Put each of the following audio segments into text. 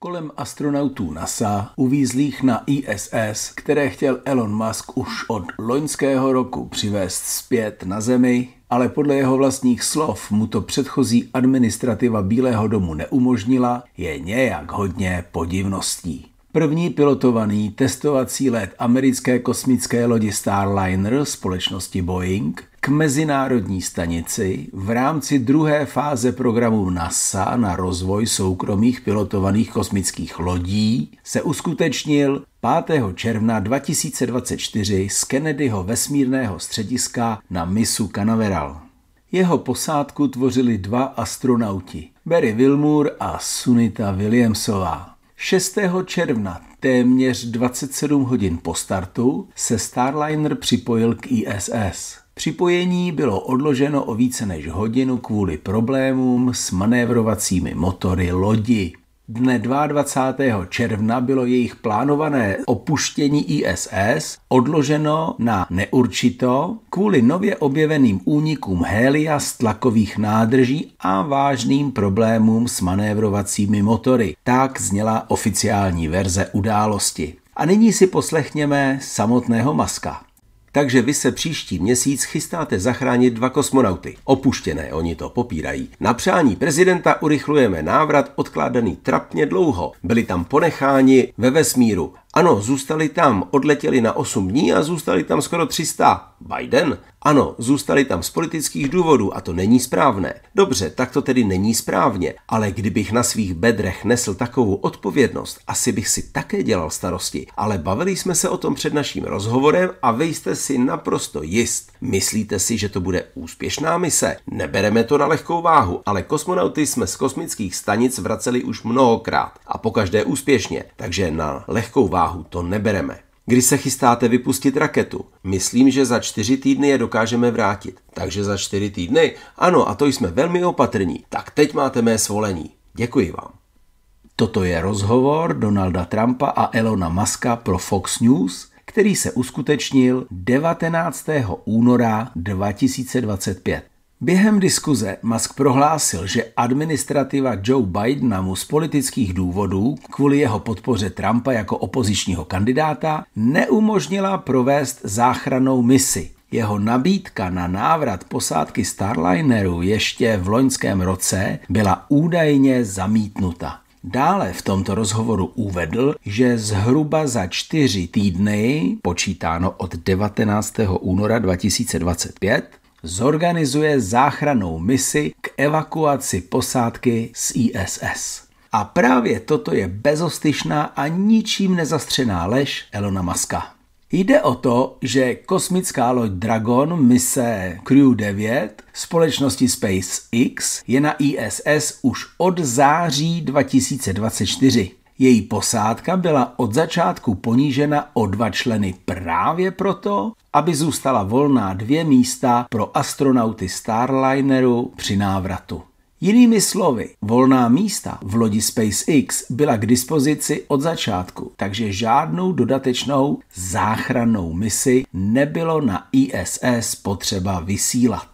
kolem astronautů NASA uvízlých na ISS, které chtěl Elon Musk už od loňského roku přivést zpět na Zemi, ale podle jeho vlastních slov mu to předchozí administrativa Bílého domu neumožnila, je nějak hodně podivností. První pilotovaný testovací let americké kosmické lodi Starliner společnosti Boeing k mezinárodní stanici v rámci druhé fáze programu NASA na rozvoj soukromých pilotovaných kosmických lodí se uskutečnil 5. června 2024 z Kennedyho vesmírného střediska na mysu Canaveral. Jeho posádku tvořili dva astronauti, Barry Wilmore a Sunita Williamsová. 6. června, téměř 27 hodin po startu, se Starliner připojil k ISS. Připojení bylo odloženo o více než hodinu kvůli problémům s manévrovacími motory lodi. Dne 22. června bylo jejich plánované opuštění ISS odloženo na neurčito kvůli nově objeveným únikům hélia z tlakových nádrží a vážným problémům s manévrovacími motory. Tak zněla oficiální verze události. A nyní si poslechněme samotného Muska. Takže vy se příští měsíc chystáte zachránit 2 kosmonauty. Opuštěné, oni to popírají. Na přání prezidenta urychlujeme návrat odkládaný trapně dlouho. Byli tam ponecháni ve vesmíru. Ano, zůstali tam, odletěli na 8 dní a zůstali tam skoro 300. Biden? Ano, zůstali tam z politických důvodů a to není správné. Dobře, tak to tedy není správně, ale kdybych na svých bedrech nesl takovou odpovědnost, asi bych si také dělal starosti. Ale bavili jsme se o tom před naším rozhovorem a vy jste si naprosto jist. Myslíte si, že to bude úspěšná mise? Nebereme to na lehkou váhu, ale kosmonauty jsme z kosmických stanic vraceli už mnohokrát a pokaždé úspěšně, takže na lehkou váhu to nebereme. Kdy se chystáte vypustit raketu? Myslím, že za 4 týdny je dokážeme vrátit. Takže za 4 týdny? Ano, a to jsme velmi opatrní. Tak teď máte mé svolení. Děkuji vám. Toto je rozhovor Donalda Trumpa a Elona Muska pro Fox News, který se uskutečnil 19. února 2025. Během diskuze Musk prohlásil, že administrativa Joe Bidena mu z politických důvodů kvůli jeho podpoře Trumpa jako opozičního kandidáta neumožnila provést záchrannou misi. Jeho nabídka na návrat posádky Starlineru ještě v loňském roce byla údajně zamítnuta. Dále v tomto rozhovoru uvedl, že zhruba za 4 týdny, počítáno od 19. února 2025, zorganizuje záchrannou misi k evakuaci posádky z ISS. A právě toto je bezostyšná a ničím nezastřená lež Elona Muska. Jde o to, že kosmická loď Dragon mise Crew 9 společnosti SpaceX je na ISS už od září 2024. Její posádka byla od začátku ponížena o 2 členy právě proto, aby zůstala volná 2 místa pro astronauty Starlineru při návratu. Jinými slovy, volná místa v lodi SpaceX byla k dispozici od začátku, takže žádnou dodatečnou záchrannou misi nebylo na ISS potřeba vysílat.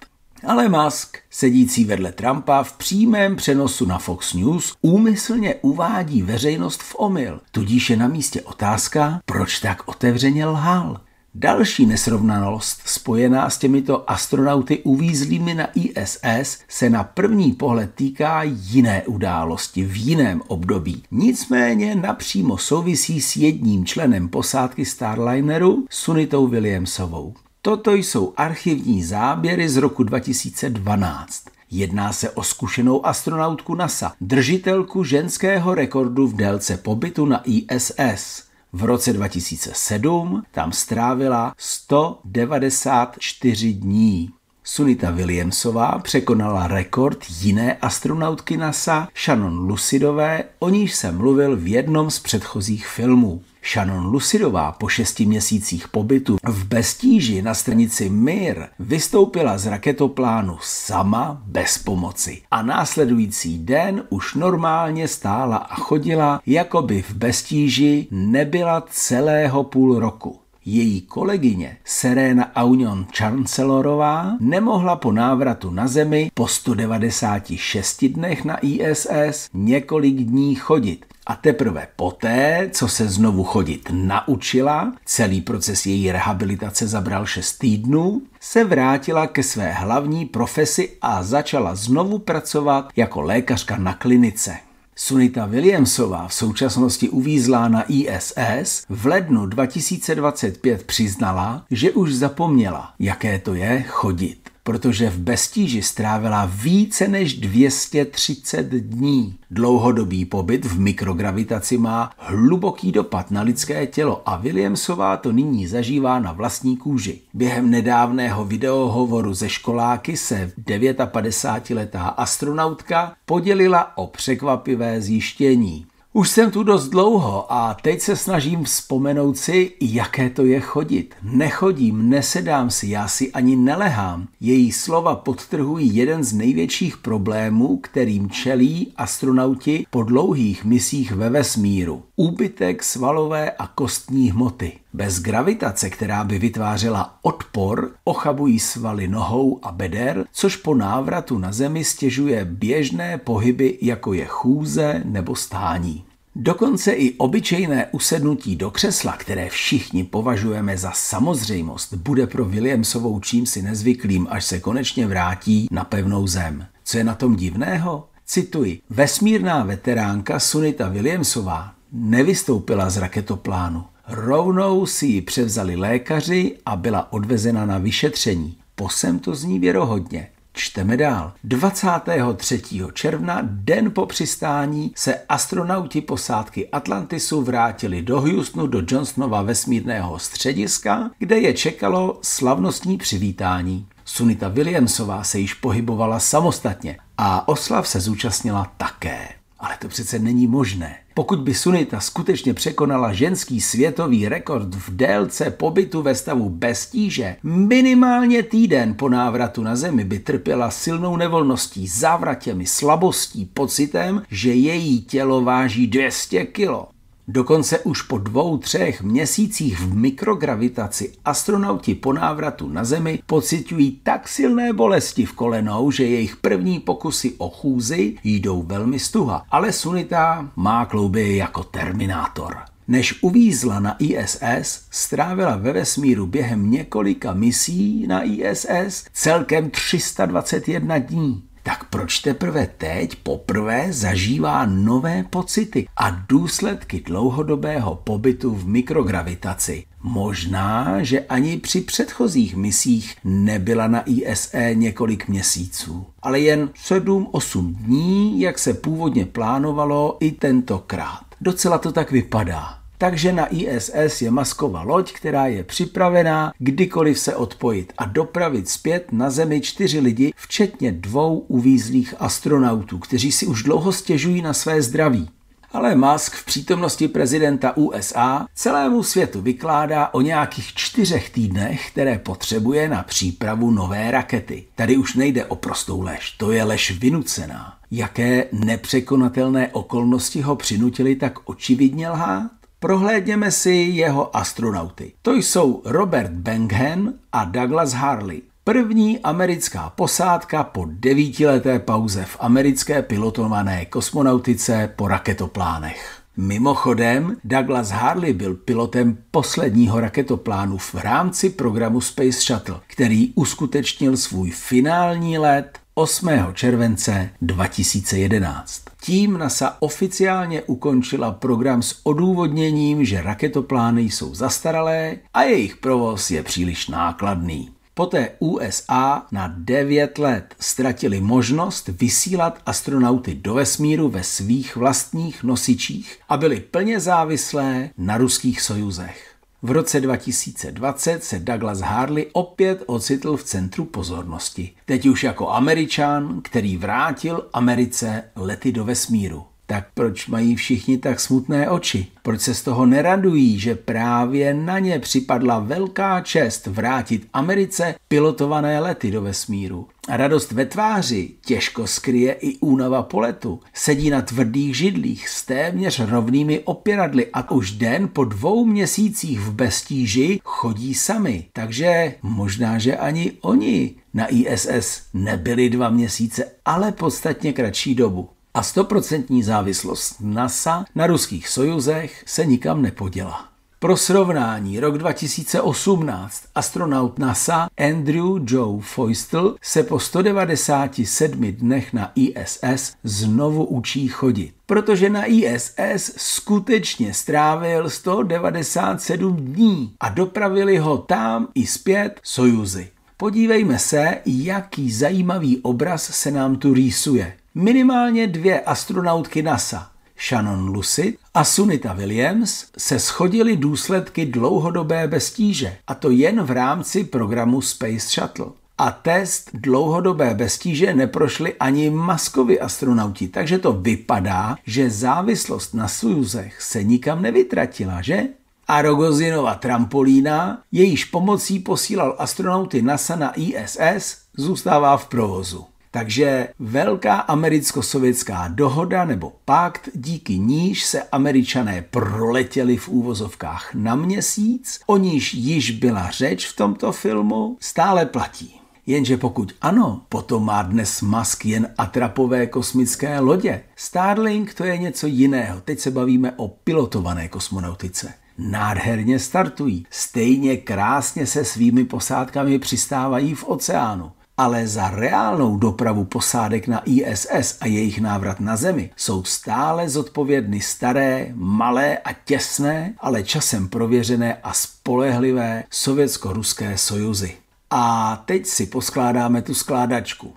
Ale Musk, sedící vedle Trumpa v přímém přenosu na Fox News, úmyslně uvádí veřejnost v omyl. Tudíž je na místě otázka, proč tak otevřeně lhal. Další nesrovnalost spojená s těmito astronauty uvízlými na ISS se na první pohled týká jiné události v jiném období. Nicméně napřímo souvisí s jedním členem posádky Starlineru, Sunitou Williamsovou. Toto jsou archivní záběry z roku 2012. Jedná se o zkušenou astronautku NASA, držitelku ženského rekordu v délce pobytu na ISS. V roce 2007 tam strávila 194 dní. Sunita Williamsová překonala rekord jiné astronautky NASA, Shannon Lucidové, o níž jsem mluvil v jednom z předchozích filmů. Shannon Lucidová po 6 měsících pobytu v beztíži na stanici Mir vystoupila z raketoplánu sama bez pomoci a následující den už normálně stála a chodila, jako by v beztíži nebyla celého půl roku. Její kolegyně Serena Auñón-Chancellorová nemohla po návratu na Zemi po 196 dnech na ISS několik dní chodit. A teprve poté, co se znovu chodit naučila, celý proces její rehabilitace zabral 6 týdnů, se vrátila ke své hlavní profesi a začala znovu pracovat jako lékařka na klinice. Sunita Williamsová, v současnosti uvízlá na ISS, v lednu 2025 přiznala, že už zapomněla, jaké to je chodit, protože v beztíži strávila více než 230 dní. Dlouhodobý pobyt v mikrogravitaci má hluboký dopad na lidské tělo a Williamsová to nyní zažívá na vlastní kůži. Během nedávného videohovoru ze školáky se 59letá astronautka podělila o překvapivé zjištění. Už jsem tu dost dlouho a teď se snažím vzpomenout si, jaké to je chodit. Nechodím, nesedám si, já si ani nelehám. Její slova podtrhují jeden z největších problémů, kterým čelí astronauti po dlouhých misích ve vesmíru. Úbytek svalové a kostní hmoty. Bez gravitace, která by vytvářela odpor, ochabují svaly nohou a beder, což po návratu na Zemi stěžuje běžné pohyby, jako je chůze nebo stání. Dokonce i obyčejné usednutí do křesla, které všichni považujeme za samozřejmost, bude pro Williamsovou čímsi nezvyklým, až se konečně vrátí na pevnou zem. Co je na tom divného? Cituji, vesmírná veteránka Sunita Williamsová nevystoupila z raketoplánu. Rovnou si ji převzali lékaři a byla odvezena na vyšetření. Posem to zní věrohodně. Čteme dál. 23. června, den po přistání, se astronauti posádky Atlantisu vrátili do Houstonu do Johnsonova vesmírného střediska, kde je čekalo slavnostní přivítání. Sunita Williamsová se již pohybovala samostatně a oslav se zúčastnila také. Ale to přece není možné. Pokud by Sunita skutečně překonala ženský světový rekord v délce pobytu ve stavu bez tíže, minimálně týden po návratu na Zemi by trpěla silnou nevolností, závratěmi, slabostí, pocitem, že její tělo váží 200 kilo. Dokonce už po 2-3 měsících v mikrogravitaci astronauti po návratu na Zemi pociťují tak silné bolesti v kolenou, že jejich první pokusy o chůzi jdou velmi stuha. Ale Sunita má klouby jako Terminátor. Než uvízla na ISS, strávila ve vesmíru během několika misí na ISS celkem 321 dní. Tak proč teprve teď poprvé zažívá nové pocity a důsledky dlouhodobého pobytu v mikrogravitaci? Možná, že ani při předchozích misích nebyla na ISE několik měsíců, ale jen 7-8 dní, jak se původně plánovalo i tentokrát. Docela to tak vypadá. Takže na ISS je masková loď, která je připravená kdykoliv se odpojit a dopravit zpět na Zemi 4 lidi, včetně 2 uvízlých astronautů, kteří si už dlouho stěžují na své zdraví. Ale Musk v přítomnosti prezidenta USA celému světu vykládá o nějakých 4 týdnech, které potřebuje na přípravu nové rakety. Tady už nejde o prostou lež, to je lež vynucená. Jaké nepřekonatelné okolnosti ho přinutily tak očividně lhát? Prohlédněme si jeho astronauty. To jsou Robert Bengen a Douglas Hurley. První americká posádka po 9leté pauze v americké pilotované kosmonautice po raketoplánech. Mimochodem, Douglas Hurley byl pilotem posledního raketoplánu v rámci programu Space Shuttle, který uskutečnil svůj finální let 8. července 2011. Tím NASA oficiálně ukončila program s odůvodněním, že raketoplány jsou zastaralé a jejich provoz je příliš nákladný. Poté USA na 9 let ztratili možnost vysílat astronauty do vesmíru ve svých vlastních nosičích a byly plně závislé na ruských sojuzech. V roce 2020 se Douglas Hurley opět ocitl v centru pozornosti. Teď už jako Američan, který vrátil Americe lety do vesmíru. Tak proč mají všichni tak smutné oči? Proč se z toho neradují, že právě na ně připadla velká čest vrátit Americe pilotované lety do vesmíru? A radost ve tváři těžko skryje i únava po letu. Sedí na tvrdých židlích s téměř rovnými opěradly a už den po 2 měsících v beztíži chodí sami. Takže možná, že ani oni na ISS nebyli 2 měsíce, ale podstatně kratší dobu. A 100% závislost NASA na ruských sojuzech se nikam nepoděla. Pro srovnání, rok 2018 astronaut NASA Andrew Joe Feustel se po 197 dnech na ISS znovu učí chodit, protože na ISS skutečně strávil 197 dní a dopravili ho tam i zpět sojuzy. Podívejme se, jaký zajímavý obraz se nám tu rýsuje. Minimálně 2 astronautky NASA, Shannon Lucid a Sunita Williams, se shodily důsledky dlouhodobé beztíže, a to jen v rámci programu Space Shuttle. A test dlouhodobé beztíže neprošli ani Muskovi astronauti, takže to vypadá, že závislost na sojuzech se nikam nevytratila, že? A Rogozinova trampolína, jejíž pomocí posílal astronauty NASA na ISS, zůstává v provozu. Takže velká americko-sovětská dohoda nebo pakt, díky níž se Američané proletěli v úvozovkách na Měsíc, o níž již byla řeč v tomto filmu, stále platí. Jenže pokud ano, potom má dnes Musk jen atrapové kosmické lodě. Starlink to je něco jiného, teď se bavíme o pilotované kosmonautice. Nádherně startují, stejně krásně se svými posádkami přistávají v oceánu. Ale za reálnou dopravu posádek na ISS a jejich návrat na Zemi jsou stále zodpovědny staré, malé a těsné, ale časem prověřené a spolehlivé sovětsko-ruské sojuzy. A teď si poskládáme tu skládačku.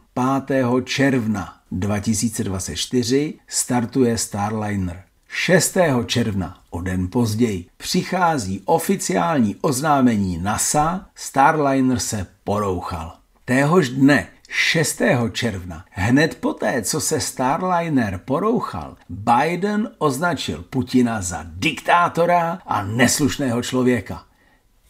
5. června 2024 startuje Starliner. 6. června, o den později, přichází oficiální oznámení NASA, Starliner se porouchal. Téhož dne, 6. června, hned poté, co se Starliner porouchal, Biden označil Putina za diktátora a neslušného člověka.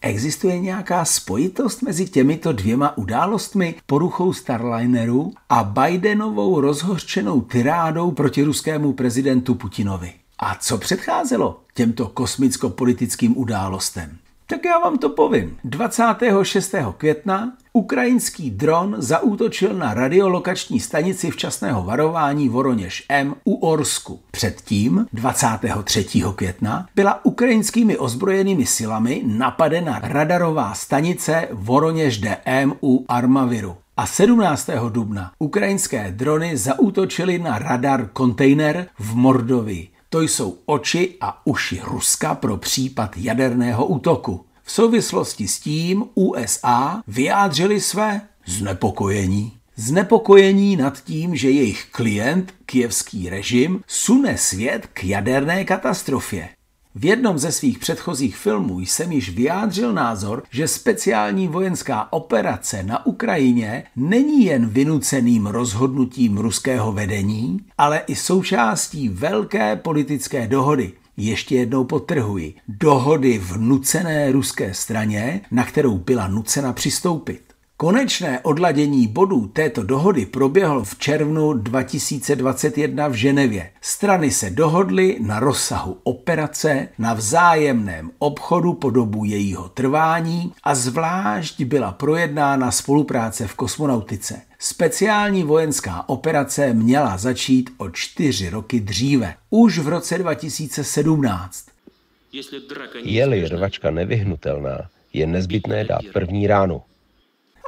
Existuje nějaká spojitost mezi těmito 2 událostmi, poruchou Starlineru a Bidenovou rozhořčenou tirádou proti ruskému prezidentu Putinovi? A co předcházelo těmto kosmicko-politickým událostem? Tak já vám to povím. 26. května ukrajinský dron zaútočil na radiolokační stanici včasného varování Voroněž M u Orsku. Předtím, 23. května, byla ukrajinskými ozbrojenými silami napadena radarová stanice Voroněž DM u Armaviru. A 17. dubna ukrajinské drony zaútočily na radar kontejner v Mordovii. To jsou oči a uši Ruska pro případ jaderného útoku. V souvislosti s tím USA vyjádřili své znepokojení. Znepokojení nad tím, že jejich klient, kyjevský režim, sune svět k jaderné katastrofě. V jednom ze svých předchozích filmů jsem již vyjádřil názor, že speciální vojenská operace na Ukrajině není jen vynuceným rozhodnutím ruského vedení, ale i součástí velké politické dohody. Ještě jednou podtrhuji, dohody vnucené ruské straně, na kterou byla nucena přistoupit. Konečné odladění bodů této dohody proběhlo v červnu 2021 v Ženevě. Strany se dohodly na rozsahu operace, na vzájemném obchodu po dobu jejího trvání a zvlášť byla projednána spolupráce v kosmonautice. Speciální vojenská operace měla začít o 4 roky dříve, už v roce 2017. Je-li rvačka nevyhnutelná, je nezbytné dát první ránu.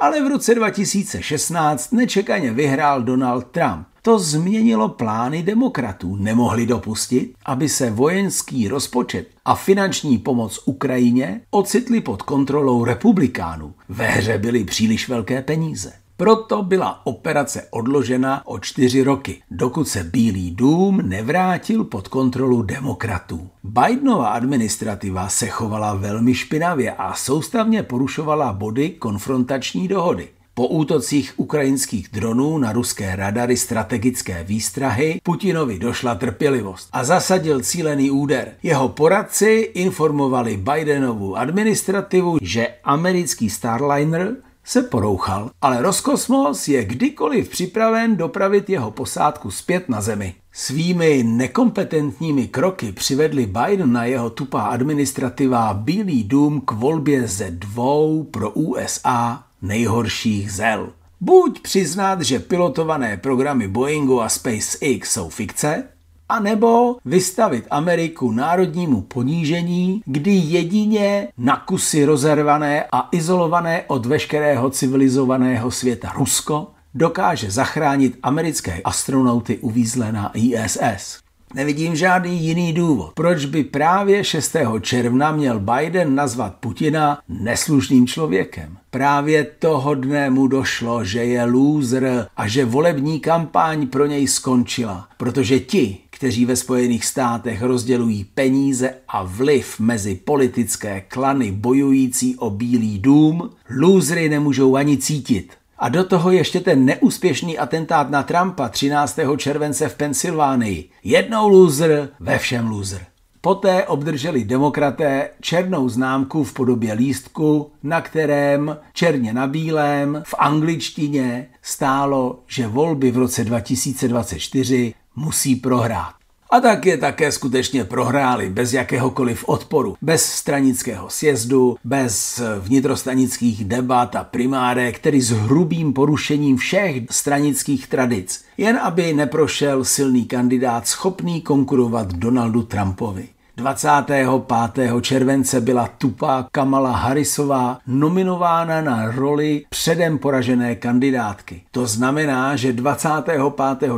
Ale v roce 2016 nečekaně vyhrál Donald Trump. To změnilo plány demokratů. Nemohli dopustit, aby se vojenský rozpočet a finanční pomoc Ukrajině ocitly pod kontrolou republikánů. Ve hře byly příliš velké peníze. Proto byla operace odložena o 4 roky, dokud se Bílý dům nevrátil pod kontrolu demokratů. Bidenova administrativa se chovala velmi špinavě a soustavně porušovala body konfrontační dohody. Po útocích ukrajinských dronů na ruské radary strategické výstrahy Putinovi došla trpělivost a zasadil cílený úder. Jeho poradci informovali Bidenovu administrativu, že americký Starliner se porouchal, ale Roskosmos je kdykoliv připraven dopravit jeho posádku zpět na Zemi. Svými nekompetentními kroky přivedli Biden a jeho tupá administrativa Bílý dům k volbě ze 2 pro USA nejhorších zel. Buď přiznat, že pilotované programy Boeingu a SpaceX jsou fikce, anebo vystavit Ameriku národnímu ponížení, kdy jedině na kusy rozervané a izolované od veškerého civilizovaného světa Rusko dokáže zachránit americké astronauty uvízlé na ISS. Nevidím žádný jiný důvod, proč by právě 6. června měl Biden nazvat Putina neslušným člověkem. Právě toho dne mu došlo, že je loser a že volební kampaň pro něj skončila, protože ti, kteří ve Spojených státech rozdělují peníze a vliv mezi politické klany bojující o Bílý dům, lůzry nemůžou ani cítit. A do toho ještě ten neúspěšný atentát na Trumpa 13. července v Pensylvánii. Jednou loser, ve všem loser. Poté obdrželi demokraté černou známku v podobě lístku, na kterém černě na bílém v angličtině stálo, že volby v roce 2024 musí prohrát. A tak je také skutečně prohráli bez jakéhokoliv odporu, bez stranického sjezdu, bez vnitrostranických debat a primárek, tedy s hrubým porušením všech stranických tradic, jen aby neprošel silný kandidát schopný konkurovat Donaldu Trumpovi. 25. července byla tupá Kamala Harrisová nominována na roli předem poražené kandidátky. To znamená, že 25.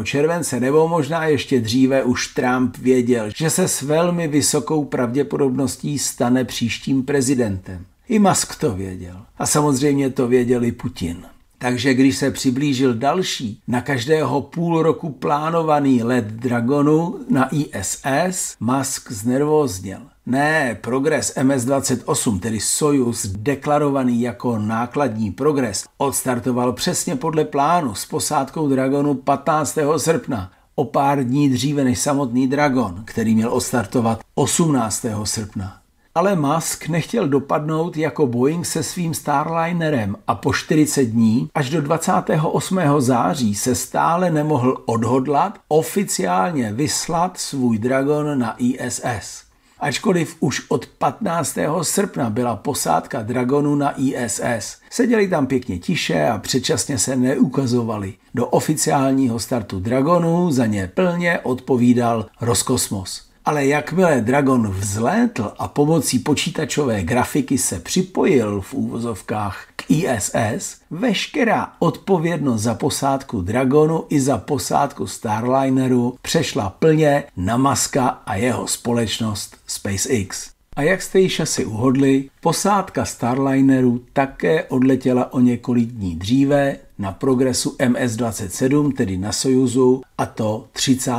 července nebo možná ještě dříve už Trump věděl, že se s velmi vysokou pravděpodobností stane příštím prezidentem. I Musk to věděl. A samozřejmě to věděl i Putin. Takže když se přiblížil další, na každého půl roku plánovaný let Dragonu na ISS, Musk znervózněl. Ne, progres MS-28, tedy Sojuz, deklarovaný jako nákladní progres, odstartoval přesně podle plánu s posádkou Dragonu 15. srpna, o pár dní dříve než samotný Dragon, který měl odstartovat 18. srpna. Ale Musk nechtěl dopadnout jako Boeing se svým Starlinerem a po 40 dní až do 28. září se stále nemohl odhodlat oficiálně vyslat svůj Dragon na ISS. Ačkoliv už od 15. srpna byla posádka Dragonu na ISS. Seděli tam pěkně tiše a předčasně se neukazovali. Do oficiálního startu Dragonu za ně plně odpovídal Roskosmos. Ale jakmile Dragon vzlétl a pomocí počítačové grafiky se připojil v úvozovkách k ISS, veškerá odpovědnost za posádku Dragonu i za posádku Starlineru přešla plně na Muska a jeho společnost SpaceX. A jak jste již asi uhodli, posádka Starlineru také odletěla o několik dní dříve na progresu MS-27, tedy na Sojuzu, a to 30.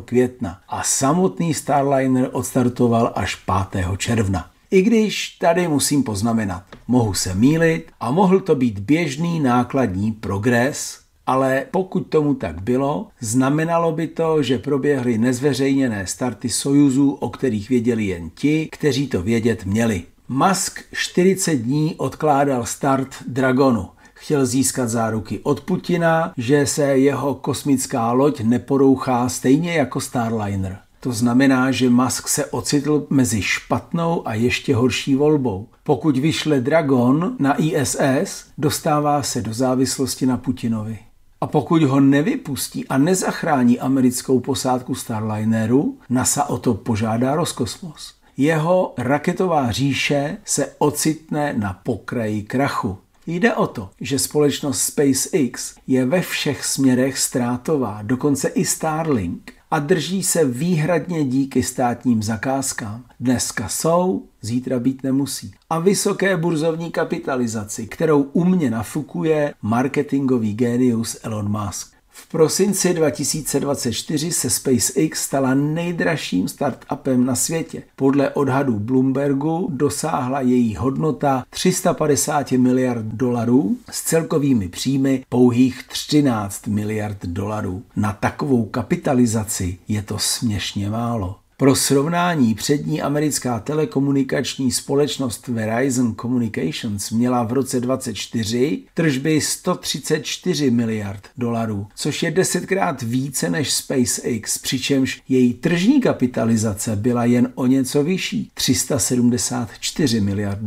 května. A samotný Starliner odstartoval až 5. června. I když tady musím poznamenat, mohu se mýlit a mohl to být běžný nákladní progres, ale pokud tomu tak bylo, znamenalo by to, že proběhly nezveřejněné starty Sojuzů, o kterých věděli jen ti, kteří to vědět měli. Musk 40 dní odkládal start Dragonu. Chtěl získat záruky od Putina, že se jeho kosmická loď neporouchá stejně jako Starliner. To znamená, že Musk se ocitl mezi špatnou a ještě horší volbou. Pokud vyšle Dragon na ISS, dostává se do závislosti na Putinovi. A pokud ho nevypustí a nezachrání americkou posádku Starlineru, NASA o to požádá Roskosmos. Jeho raketová říše se ocitne na pokraji krachu. Jde o to, že společnost SpaceX je ve všech směrech ztrátová, dokonce i Starlink, a drží se výhradně díky státním zakázkám. Dneska jsou, zítra být nemusí. A vysoké burzovní kapitalizaci, kterou umně nafukuje marketingový génius Elon Musk. V prosinci 2024 se SpaceX stala nejdražším startupem na světě. Podle odhadů Bloombergu dosáhla její hodnota $350 miliard s celkovými příjmy pouhých $13 miliard. Na takovou kapitalizaci je to směšně málo. Pro srovnání přední americká telekomunikační společnost Verizon Communications měla v roce 2024 tržby $134 miliard, což je 10krát více než SpaceX, přičemž její tržní kapitalizace byla jen o něco vyšší, $374 miliard.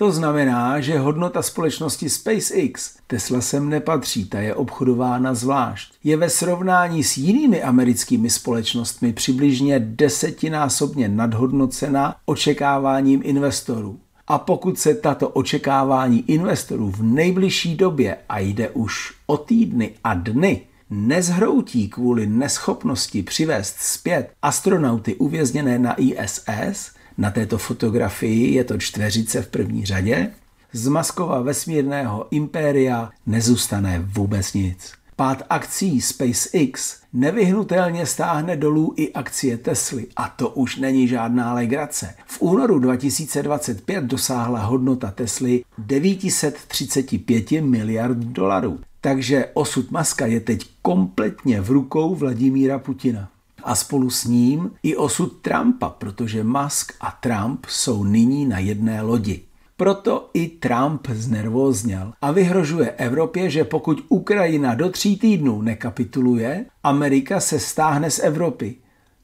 To znamená, že hodnota společnosti SpaceX, Tesla sem nepatří, ta je obchodována zvlášť, je ve srovnání s jinými americkými společnostmi přibližně 10násobně nadhodnocena očekáváním investorů. A pokud se tato očekávání investorů v nejbližší době, a jde už o týdny a dny, nezhroutí kvůli neschopnosti přivést zpět astronauty uvězněné na ISS, na této fotografii je to čtveřice v první řadě, z Muskova vesmírného impéria nezůstane vůbec nic. Pád akcií SpaceX nevyhnutelně stáhne dolů i akcie Tesly a to už není žádná legrace. V únoru 2025 dosáhla hodnota Tesly 935 miliard dolarů. Takže osud Muska je teď kompletně v rukou Vladimíra Putina. A spolu s ním i osud Trumpa, protože Musk a Trump jsou nyní na jedné lodi. Proto i Trump znervózněl a vyhrožuje Evropě, že pokud Ukrajina do 3 týdnů nekapituluje, Amerika se stáhne z Evropy.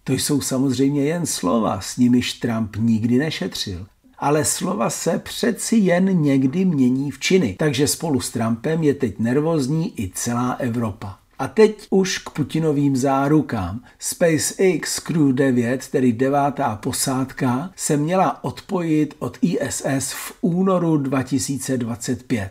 To jsou samozřejmě jen slova, s nimiž Trump nikdy nešetřil. Ale slova se přeci jen někdy mění v činy, takže spolu s Trumpem je teď nervózní i celá Evropa. A teď už k Putinovým zárukám. SpaceX Crew 9, tedy 9. posádka, se měla odpojit od ISS v únoru 2025.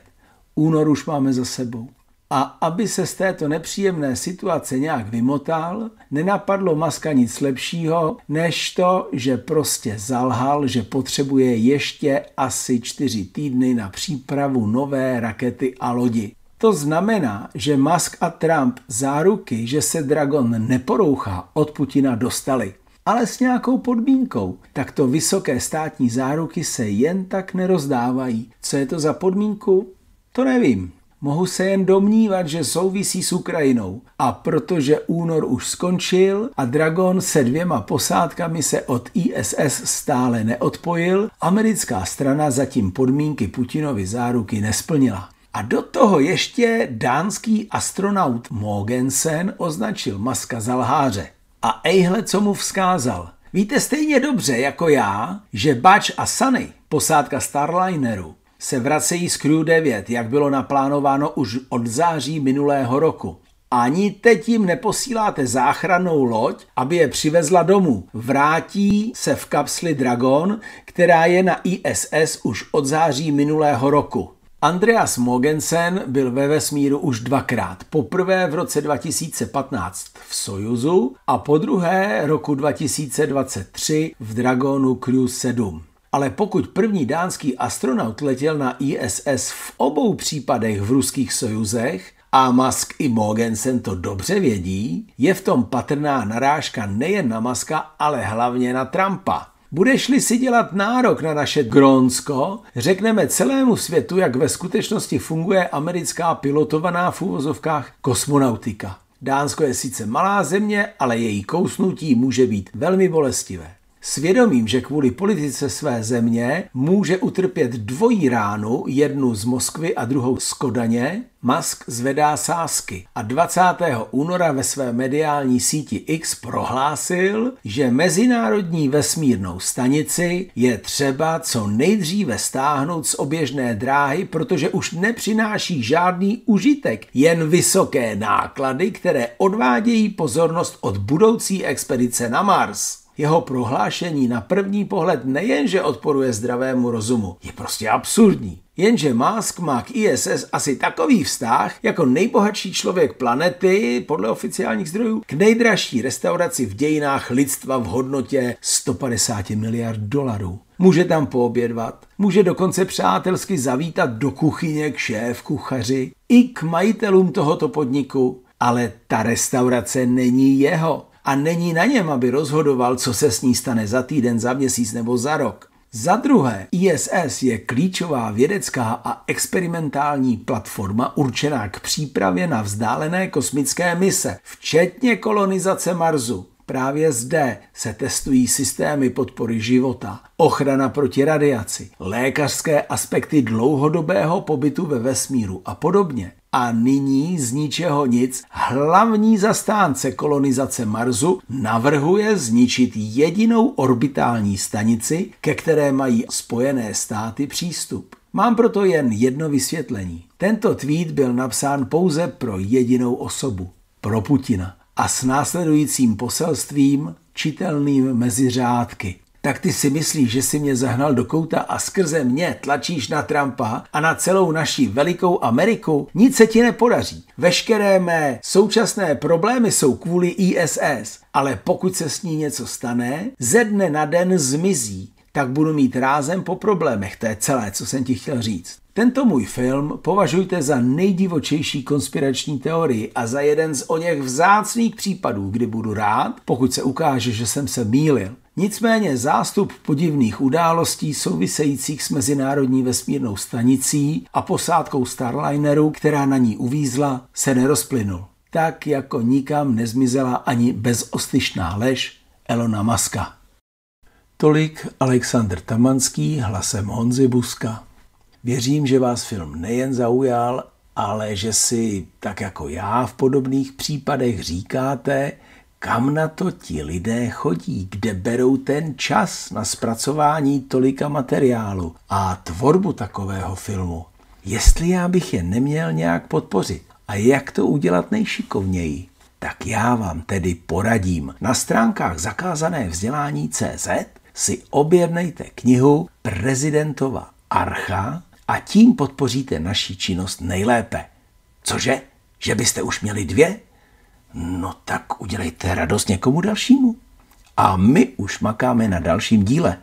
Únor už máme za sebou. A aby se z této nepříjemné situace nějak vymotal, nenapadlo Muska nic lepšího, než to, že prostě zalhal, že potřebuje ještě asi 4 týdny na přípravu nové rakety a lodi. To znamená, že Musk a Trump záruky, že se Dragon neporouchá, od Putina dostali. Ale s nějakou podmínkou. Takto vysoké státní záruky se jen tak nerozdávají. Co je to za podmínku? To nevím. Mohu se jen domnívat, že souvisí s Ukrajinou. A protože únor už skončil a Dragon se 2 posádkami se od ISS stále neodpojil, americká strana zatím podmínky Putinovy záruky nesplnila. A do toho ještě dánský astronaut Mogensen označil Muska za lháře. A ejhle, co mu vzkázal. Víte stejně dobře jako já, že Buzz a Sunny, posádka Starlineru, se vracejí z Crew 9, jak bylo naplánováno už od září minulého roku. Ani teď jim neposíláte záchrannou loď, aby je přivezla domů. Vrátí se v kapsli Dragon, která je na ISS už od září minulého roku. Andreas Mogensen byl ve vesmíru už 2krát. Poprvé v roce 2015 v Sojuzu a podruhé roku 2023 v Dragonu Crew 7. Ale pokud první dánský astronaut letěl na ISS v obou případech v ruských Sojuzech, a Musk i Mogensen to dobře vědí, je v tom patrná narážka nejen na Muska, ale hlavně na Trumpa. Budeš-li si dělat nárok na naše Grónsko, řekneme celému světu, jak ve skutečnosti funguje americká pilotovaná v uvozovkách kosmonautika. Dánsko je sice malá země, ale její kousnutí může být velmi bolestivé. Svědomím, že kvůli politice své země může utrpět dvojí ránu, jednu z Moskvy a druhou z Kodaně, Musk zvedá sázky a 20. února ve své mediální síti X prohlásil, že mezinárodní vesmírnou stanici je třeba co nejdříve stáhnout z oběžné dráhy, protože už nepřináší žádný užitek, jen vysoké náklady, které odvádějí pozornost od budoucí expedice na Mars. Jeho prohlášení na první pohled nejenže odporuje zdravému rozumu, je prostě absurdní. Jenže Musk má k ISS asi takový vztah jako nejbohatší člověk planety, podle oficiálních zdrojů, k nejdražší restauraci v dějinách lidstva v hodnotě 150 miliard dolarů. Může tam poobědvat, může dokonce přátelsky zavítat do kuchyně k šéf-kuchaři i k majitelům tohoto podniku, ale ta restaurace není jeho. A není na něm, aby rozhodoval, co se s ní stane za týden, za měsíc nebo za rok. Za druhé, ISS je klíčová vědecká a experimentální platforma určená k přípravě na vzdálené kosmické mise, včetně kolonizace Marsu. Právě zde se testují systémy podpory života, ochrana proti radiaci, lékařské aspekty dlouhodobého pobytu ve vesmíru a podobně. A nyní z ničeho nic hlavní zastánce kolonizace Marsu navrhuje zničit jedinou orbitální stanici, ke které mají Spojené státy přístup. Mám proto jen jedno vysvětlení. Tento tweet byl napsán pouze pro jedinou osobu, pro Putina. A s následujícím poselstvím čitelným mezi řádky. Tak ty si myslíš, že si mě zahnal do kouta a skrze mě tlačíš na Trumpa a na celou naši velikou Ameriku? Nic se ti nepodaří. Veškeré mé současné problémy jsou kvůli ISS, ale pokud se s ní něco stane, ze dne na den zmizí, tak budu mít rázem po problémech. To je celé, co jsem ti chtěl říct. Tento můj film považujte za nejdivočejší konspirační teorii a za jeden z oněch vzácných případů, kdy budu rád, pokud se ukáže, že jsem se mýlil. Nicméně zástup podivných událostí souvisejících s mezinárodní vesmírnou stanicí a posádkou Starlineru, která na ní uvízla, se nerozplynul. Tak jako nikam nezmizela ani bezostyšná lež Elona Muska. Tolik Alexandr Tamanský hlasem Honzy Buska. Věřím, že vás film nejen zaujal, ale že si, tak jako já v podobných případech říkáte, kam na to ti lidé chodí, kde berou ten čas na zpracování tolika materiálu a tvorbu takového filmu. Jestli já bych je neměl nějak podpořit a jak to udělat nejšikovněji, tak já vám tedy poradím. Na stránkách zakázané vzdělání.cz si objednejte knihu Prezidentova archa a tím podpoříte naši činnost nejlépe. Cože? Že byste už měli 2? No tak udělejte radost někomu dalšímu. A my už makáme na dalším díle.